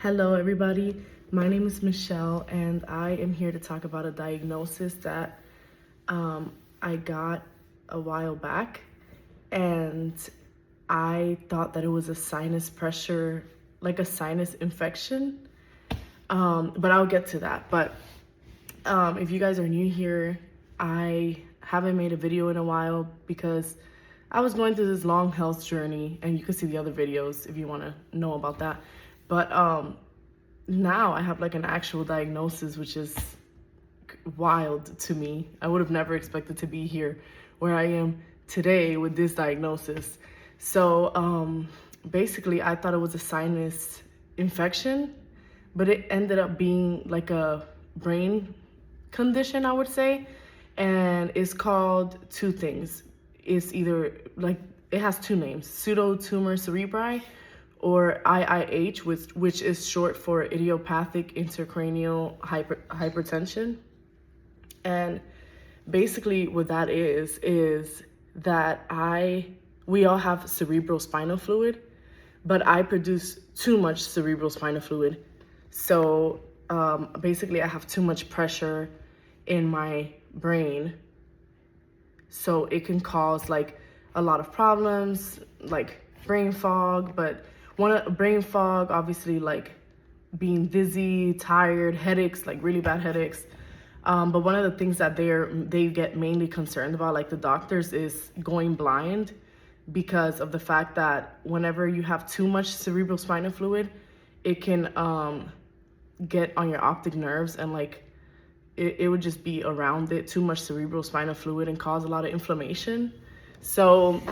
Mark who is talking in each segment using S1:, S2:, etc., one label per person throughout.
S1: Hello, everybody. My name is Michelle, and I am here to talk about a diagnosis that I got a while back. And I thought that it was a sinus pressure, like a sinus infection. But I'll get to that. But if you guys are new here, I haven't made a video in a while because I was going through this long health journey, and you can see the other videos if you want to know about that. But now I have like an actual diagnosis, which is wild to me. I would have never expected to be here where I am today with this diagnosis. So basically, I thought it was a sinus infection, but it ended up being like a brain condition, I would say. And it's called two things. It's either like, it has two names: pseudotumor cerebri, or IIH, which is short for Idiopathic Intercranial Hypertension. And basically what that is that we all have cerebral spinal fluid, but I produce too much cerebral spinal fluid. So basically I have too much pressure in my brain. So it can cause like a lot of problems, like brain fog, but brain fog, obviously, like being dizzy, tired, headaches, like really bad headaches. But one of the things that they get mainly concerned about, like the doctors, is going blind, because of the fact that whenever you have too much cerebral spinal fluid, it can get on your optic nerves, and like it would just be around it, too much cerebral spinal fluid, and cause a lot of inflammation. So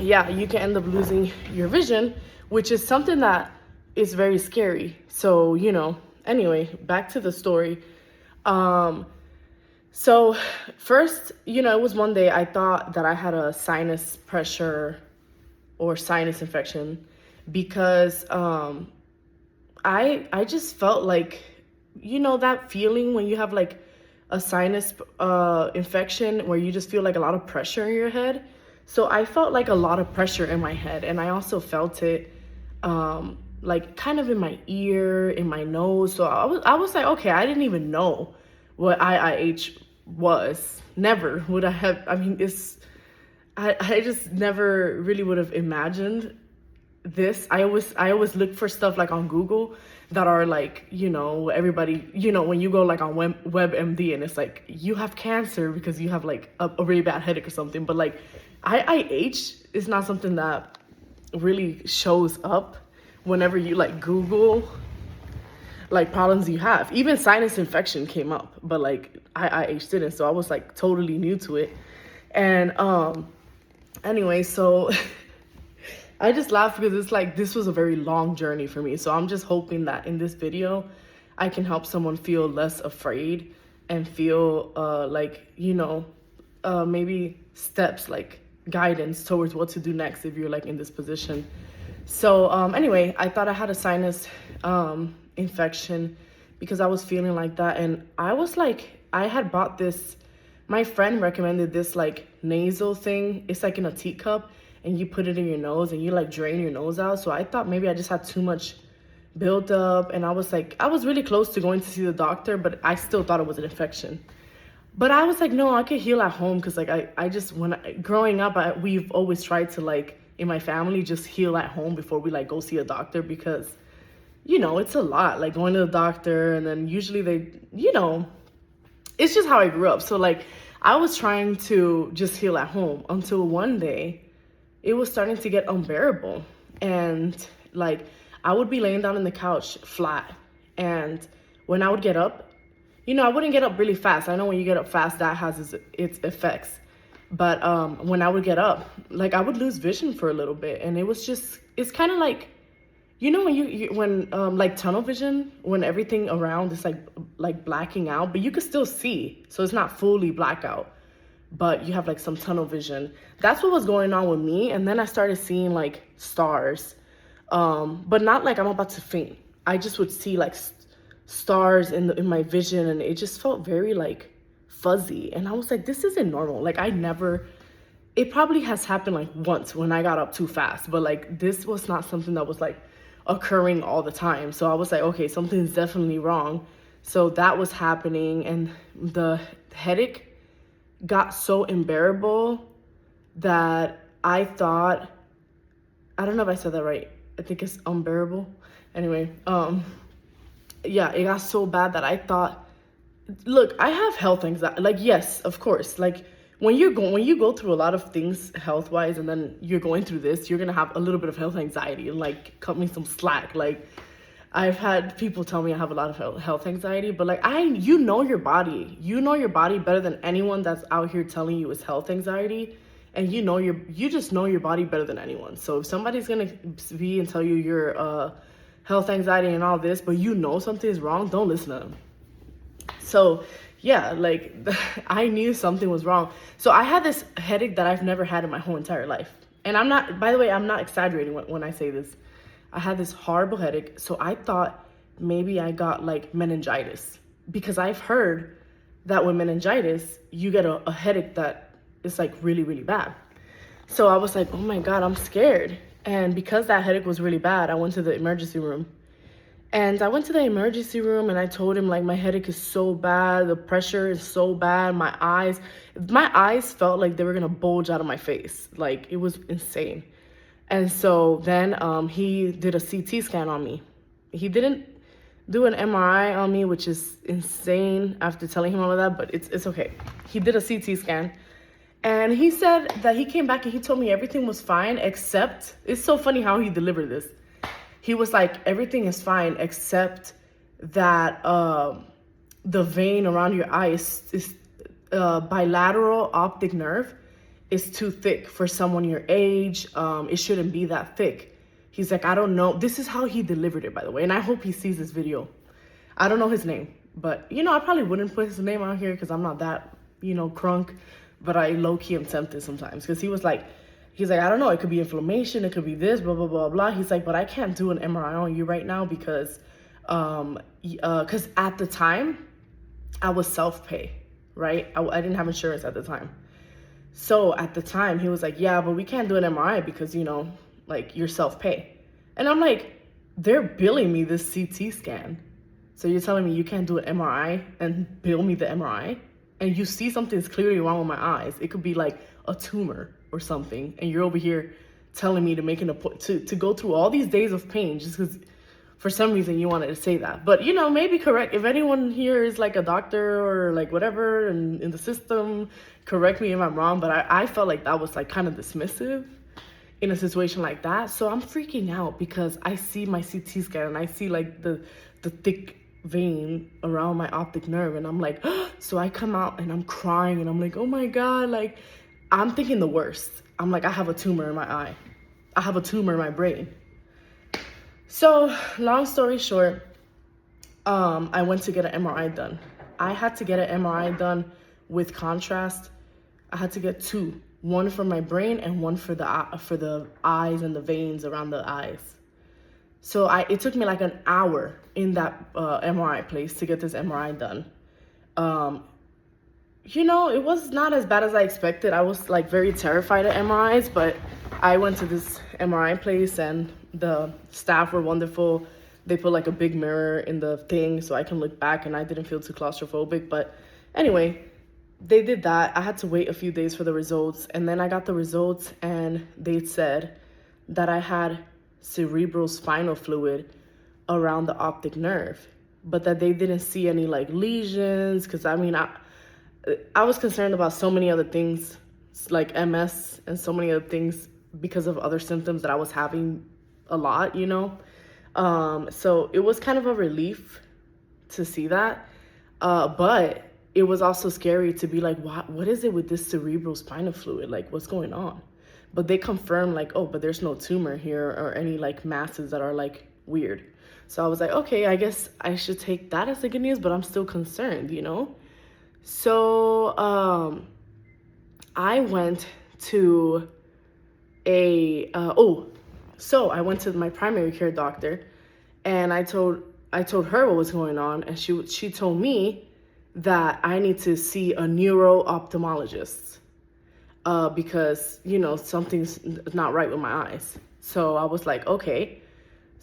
S1: yeah, you can end up losing your vision, which is something that is very scary. So, anyway, back to the story. So first, it was one day I thought that I had a sinus pressure or sinus infection, because I just felt like, that feeling when you have like a sinus infection where you just feel like a lot of pressure in your head. So I felt like a lot of pressure in my head, and I also felt it like kind of in my ear, in my nose. So I was like, okay, I didn't even know what IIH was. Never would I have. I mean, I just never really would have imagined this. I always look for stuff like on Google that are like, everybody, when you go like on WebMD and it's like, you have cancer because you have like a really bad headache or something. But like IIH is not something that really shows up whenever you like Google like problems you have. Even sinus infection came up, but like IIH didn't. So I was like totally new to it. And anyway, so I just laugh because it's like, this was a very long journey for me. So I'm just hoping that in this video, I can help someone feel less afraid and feel like, maybe steps, like guidance towards what to do next if you're like in this position. So anyway, I thought I had a sinus infection because I was feeling like that. And I was like, I had bought this, my friend recommended this like nasal thing. It's like in a teacup, and you put it in your nose and you like drain your nose out. So I thought maybe I just had too much built up, and I was really close to going to see the doctor, but I still thought it was an infection. But I was like, no, I could heal at home, because like growing up, we've always tried to like, in my family, just heal at home before we like go see a doctor, because it's a lot, like going to the doctor, and then usually they, it's just how I grew up. So like I was trying to just heal at home until one day it was starting to get unbearable. And like I would be laying down on the couch flat, and when I would get up, I wouldn't get up really fast. I know when you get up fast, that has its effects. But when I would get up, like I would lose vision for a little bit. And it was just, it's kind of like, when like tunnel vision, when everything around is like blacking out, but you can still see. So it's not fully blackout, but you have like some tunnel vision. That's what was going on with me. And then I started seeing like stars, but not like I'm about to faint. I just would see like stars in my vision, and it just felt very like fuzzy. And I was like, this isn't normal. Like it probably has happened like once when I got up too fast, but like this was not something that was like occurring all the time. So I was like, okay, something's definitely wrong. So that was happening, and the headache got so unbearable that I thought, I don't know if I said that right. I think it's unbearable. Anyway, yeah, it got so bad that I thought, look, I have health anxiety. Like, yes, of course. Like, when you go through a lot of things health wise, and then you're going through this, you're gonna have a little bit of health anxiety, and like, cut me some slack. Like, I've had people tell me I have a lot of health anxiety, but like, you know your body better than anyone that's out here telling you it's health anxiety. And you just know your body better than anyone. So if somebody's gonna be and tell you you're health anxiety and all this, but you know something is wrong, don't listen to them. So yeah, like I knew something was wrong. So I had this headache that I've never had in my whole entire life. And I'm not, by the way, I'm not exaggerating when I say this. I had this horrible headache. So I thought maybe I got like meningitis, because I've heard that with meningitis, you get a headache that is like really, really bad. So I was like, oh my God, I'm scared. And because that headache was really bad, I went to the emergency room. And I went to the emergency room and I told him, like, my headache is so bad, the pressure is so bad, my eyes felt like they were gonna bulge out of my face. Like, it was insane. And so then he did a CT scan on me. He didn't do an MRI on me, which is insane after telling him all of that, but it's okay. He did a CT scan. And he said that he came back and he told me everything was fine, except, it's so funny how he delivered this. He was like, everything is fine, except that the vein around your eye is bilateral optic nerve is too thick for someone your age. It shouldn't be that thick. He's like, I don't know. This is how he delivered it, by the way. And I hope he sees this video. I don't know his name, but I probably wouldn't put his name out here because I'm not that, crunk. But I low-key am tempted sometimes, because he's like, I don't know, it could be inflammation, it could be this, blah, blah, blah, blah. He's like, but I can't do an MRI on you right now because at the time, I was self-pay, right? I didn't have insurance at the time. So at the time, he was like, yeah, but we can't do an MRI because, like, you're self-pay. And I'm like, they're billing me this CT scan. So you're telling me you can't do an MRI and bill me the MRI? And you see something's clearly wrong with my eyes. It could be like a tumor or something. And you're over here telling me to make an appointment, to go through all these days of pain just because for some reason you wanted to say that. But, maybe correct. If anyone here is like a doctor or like whatever and in the system, correct me if I'm wrong. But I felt like that was like kind of dismissive in a situation like that. So I'm freaking out because I see my CT scan and I see like the thick vein around my optic nerve, and I'm like, so I come out and I'm crying and I'm like, oh my God, like, I'm thinking the worst. I'm like, I have a tumor in my eye. I have a tumor in my brain. So long story short, I went to get an MRI done. I had to get an MRI done with contrast. I had to get two, one for my brain and one for the eyes and the veins around the eyes. So it took me like an hour in that MRI place to get this MRI done. It was not as bad as I expected. I was like very terrified of MRIs, but I went to this MRI place and the staff were wonderful. They put like a big mirror in the thing so I can look back, and I didn't feel too claustrophobic. But anyway, they did that. I had to wait a few days for the results, and then I got the results and they said that I had cerebral spinal fluid around the optic nerve, but that they didn't see any like lesions, because I was concerned about so many other things like MS and so many other things because of other symptoms that I was having a lot, so it was kind of a relief to see that, but it was also scary to be like, what is it with this cerebral spinal fluid, like what's going on? But they confirmed like, oh, but there's no tumor here or any like masses that are like weird. So I was like, okay, I guess I should take that as the good news, but I'm still concerned, So I went to I went to my primary care doctor, and I told her what was going on, and she told me that I need to see a neuro-ophthalmologist. Because, something's not right with my eyes. So I was like, okay.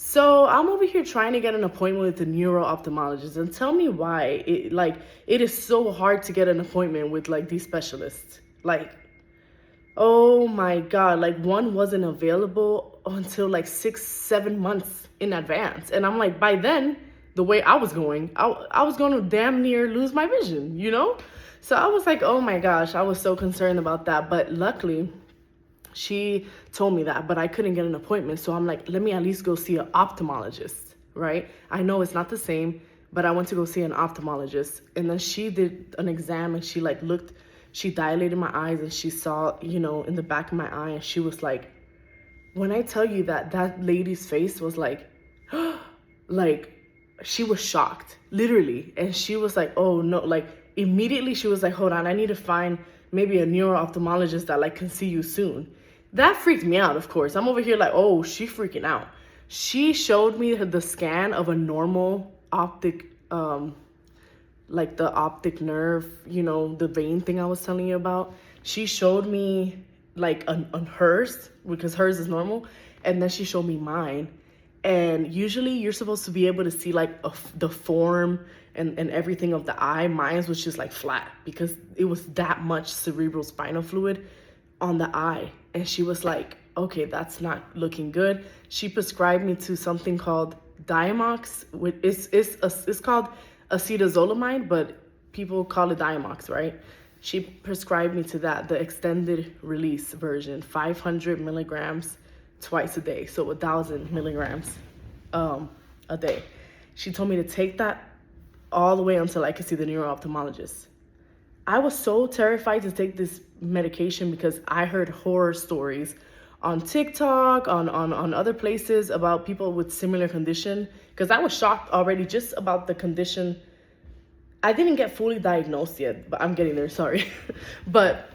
S1: So I'm over here trying to get an appointment with the neuro ophthalmologist, and tell me why it is so hard to get an appointment with like these specialists. Like, oh my God, like one wasn't available until like 6, 7 months in advance. And I'm like, by then, the way I was going, I was going to damn near lose my vision, you know? So I was like, oh my gosh, I was so concerned about that. But luckily, she told me that, but I couldn't get an appointment. So I'm like, let me at least go see an ophthalmologist, right? I know it's not the same, but I went to go see an ophthalmologist. And then she did an exam and she like looked, she dilated my eyes and she saw, you know, in the back of my eye. And she was like, when I tell you that that lady's face was like, like she was shocked, literally. And she was like, oh no, like immediately she was like, hold on, I need to find maybe a neuro-ophthalmologist that like can see you soon. That freaked me out, of course. I'm over here like, oh, she freaking out. She showed me the scan of a normal optic, like the optic nerve, you know, the vein thing I was telling you about. She showed me like on hers, because hers is normal. And then she showed me mine. And usually you're supposed to be able to see like the form and everything of the eye. Mine was just like flat because it was that much cerebral spinal fluid on the eye. And she was like, okay, that's not looking good. She prescribed me to something called Diamox. It's called acetazolamide, but people call it Diamox, right? She prescribed me to that, the extended release version, 500 milligrams twice a day, so 1,000 milligrams a day. She told me to take that all the way until I could see the neuro-ophthalmologist. I was so terrified to take this medication because I heard horror stories on TikTok, on other places about people with similar condition, because I was shocked already just about the condition. I didn't get fully diagnosed yet, but I'm getting there, sorry. But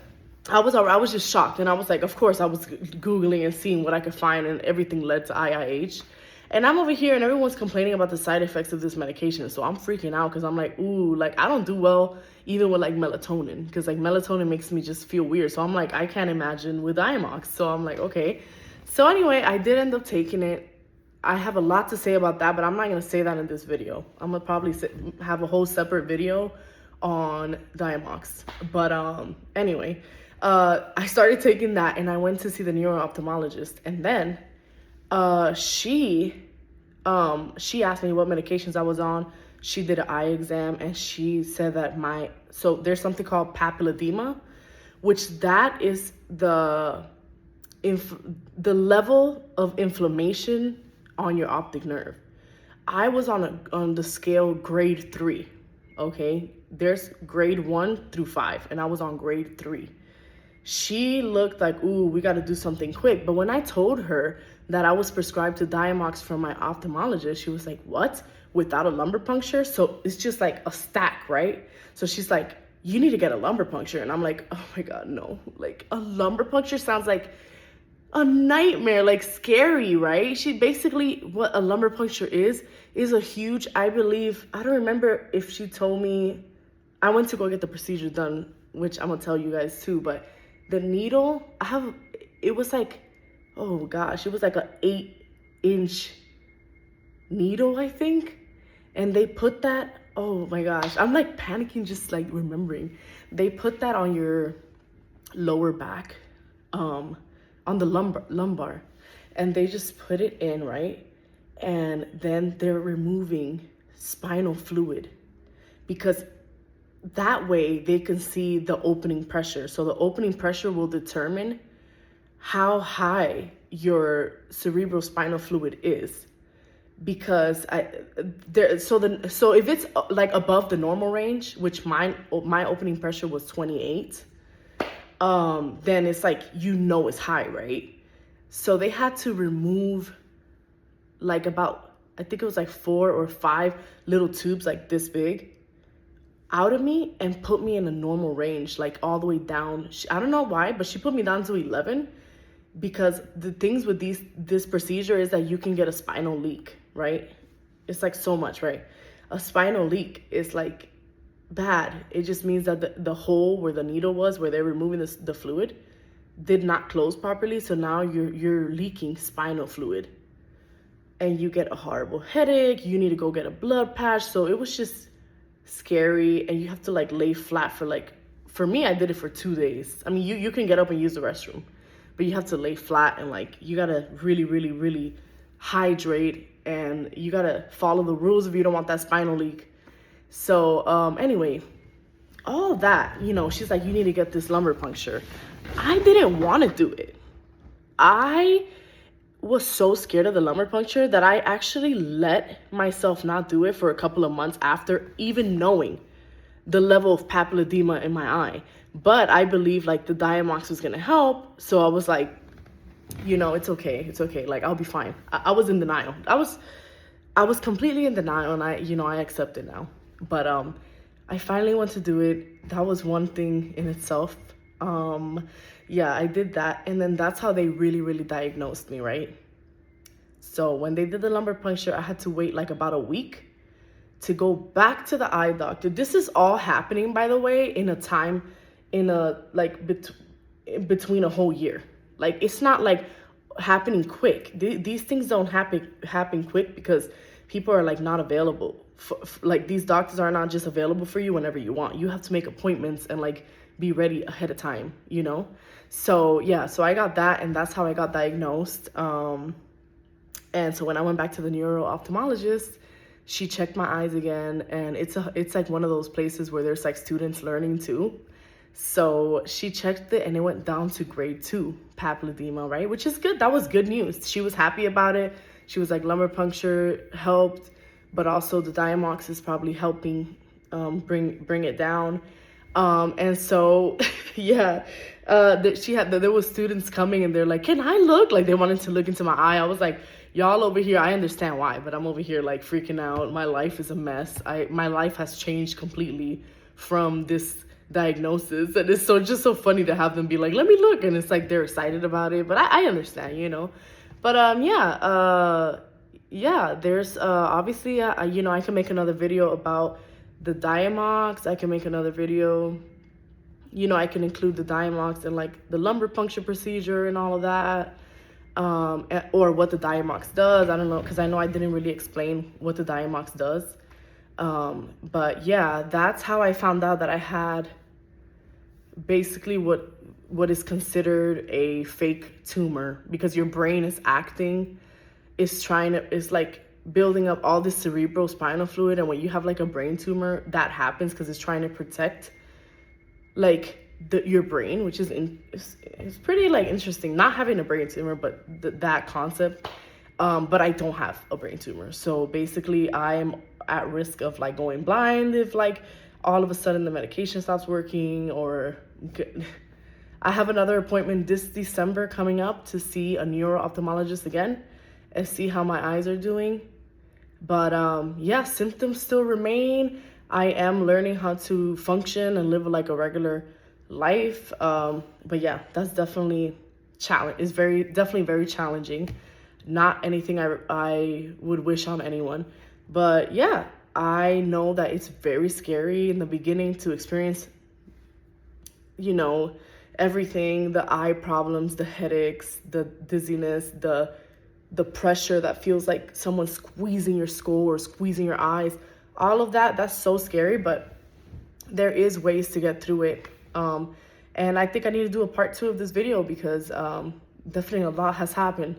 S1: I was just shocked, and I was like, of course, I was Googling and seeing what I could find, and everything led to IIH. And I'm over here, and everyone's complaining about the side effects of this medication, so I'm freaking out, because I'm like, ooh, like, I don't do well even with, like, melatonin, because, like, melatonin makes me just feel weird, so I'm like, I can't imagine with Diamox, so I'm like, okay. So anyway, I did end up taking it. I have a lot to say about that, but I'm not going to say that in this video. I'm going to probably have a whole separate video on Diamox. But anyway, I started taking that, and I went to see the neuro-ophthalmologist. And then she asked me what medications I was on. She did an eye exam, and she said that so there's something called papilledema, which that is the level of inflammation on your optic nerve. I was on the scale grade 3, okay? There's grade 1 through 5, and I was on grade 3. She looked like, ooh, we got to do something quick. But when I told her that I was prescribed to Diamox from my ophthalmologist, she was like, what? Without a lumbar puncture? So it's just like a stack, right? So she's like, you need to get a lumbar puncture. And I'm like, oh my God, no. Like, a lumbar puncture sounds like a nightmare, like scary, right? She basically, what a lumbar puncture is a huge, I believe, I don't remember if she told me, I went to go get the procedure done, which I'm gonna tell you guys too, but the needle, it was like, oh gosh, it was like an 8-inch needle, I think. And they put that, oh my gosh, I'm like panicking just like remembering. They put that on your lower back, on the lumbar, and they just put it in, right? And then they're removing spinal fluid, because that way they can see the opening pressure. So the opening pressure will determine how high your cerebral spinal fluid is. Because so if it's like above the normal range, which my opening pressure was 28, then it's like, you know, it's high, right? So they had to remove like about, I think it was like 4 or 5 little tubes like this big out of me and put me in a normal range, like all the way down. I don't know why, but she put me down to 11, because the things with this procedure is that you can get a spinal leak, right? It's like so much, right? A spinal leak is like bad. It just means that the hole where the needle was, where they're removing the fluid, did not close properly. So now you're leaking spinal fluid. and you get a horrible headache. You need to go get a blood patch. So it was just scary, and you have to like lay flat for like, for me, I did it for 2 days. I mean, you can get up and use the restroom, but you have to lay flat, and like you gotta really, really, really hydrate, and you gotta follow the rules if you don't want that spinal leak. So anyway, all that, you know, she's like, you need to get this lumbar puncture. I didn't want to do it. I was so scared of the lumbar puncture that I actually let myself not do it for a couple of months after even knowing the level of papilledema in my eye. But I believe like the Diamox was gonna help. So I was like, you know, it's okay. It's okay. Like, I'll be fine. I was in denial. I was completely in denial, and I accept it now. But I finally went to do it. That was one thing in itself. Yeah, I did that. And then that's how they really, really diagnosed me, right? So when they did the lumbar puncture, I had to wait like about a week to go back to the eye doctor. This is all happening, by the way, in between a whole year. Like, it's not like happening quick. These things don't happen quick because people are like not available. Like, these doctors are not just available for you whenever you want. You have to make appointments and like be ready ahead of time, you know? So yeah, so I got that, and that's how I got diagnosed. And so when I went back to the neuro-ophthalmologist, she checked my eyes again, and it's like one of those places where there's like students learning too. So she checked it, and it went down to grade 2 papilledema, right? Which is good. That was good news. She was happy about it. She was like, lumbar puncture helped, but also the Diamox is probably helping bring it down. And so, yeah, there was students coming, and they're like, can I look? Like, they wanted to look into my eye. I was like, y'all over here, I understand why, but I'm over here like freaking out. My life is a mess. My life has changed completely from this diagnosis. And it's just so funny to have them be like, let me look. And it's like, they're excited about it, but I understand, you know? But, yeah, there's, obviously, I can make another video about the Diamox. I can make another video, I can include the Diamox and like the lumbar puncture procedure and all of that. Or what the Diamox does. I don't know, because I know I didn't really explain what the Diamox does. But yeah, that's how I found out that I had basically what is considered a fake tumor, because your brain is like building up all this cerebrospinal fluid, and when you have like a brain tumor, that happens because it's trying to protect like your brain, which is it's pretty like interesting, not having a brain tumor, but that concept. But I don't have a brain tumor, so basically I'm at risk of like going blind if like all of a sudden the medication stops working. Or I have another appointment this December coming up to see a neuro-ophthalmologist again and see how my eyes are doing. But yeah, symptoms still remain. I am learning how to function and live like a regular life. But yeah, that's definitely it's definitely very challenging. Not anything I would wish on anyone. But yeah, I know that it's very scary in the beginning to experience, everything, the eye problems, the headaches, the dizziness, the pressure that feels like someone squeezing your skull or squeezing your eyes. All of that, that's so scary, but there is ways to get through it. And I think I need to do a part 2 of this video because definitely a lot has happened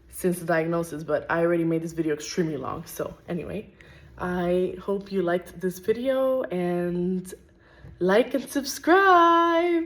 S1: since the diagnosis, but I already made this video extremely long. So anyway, I hope you liked this video, and like and subscribe.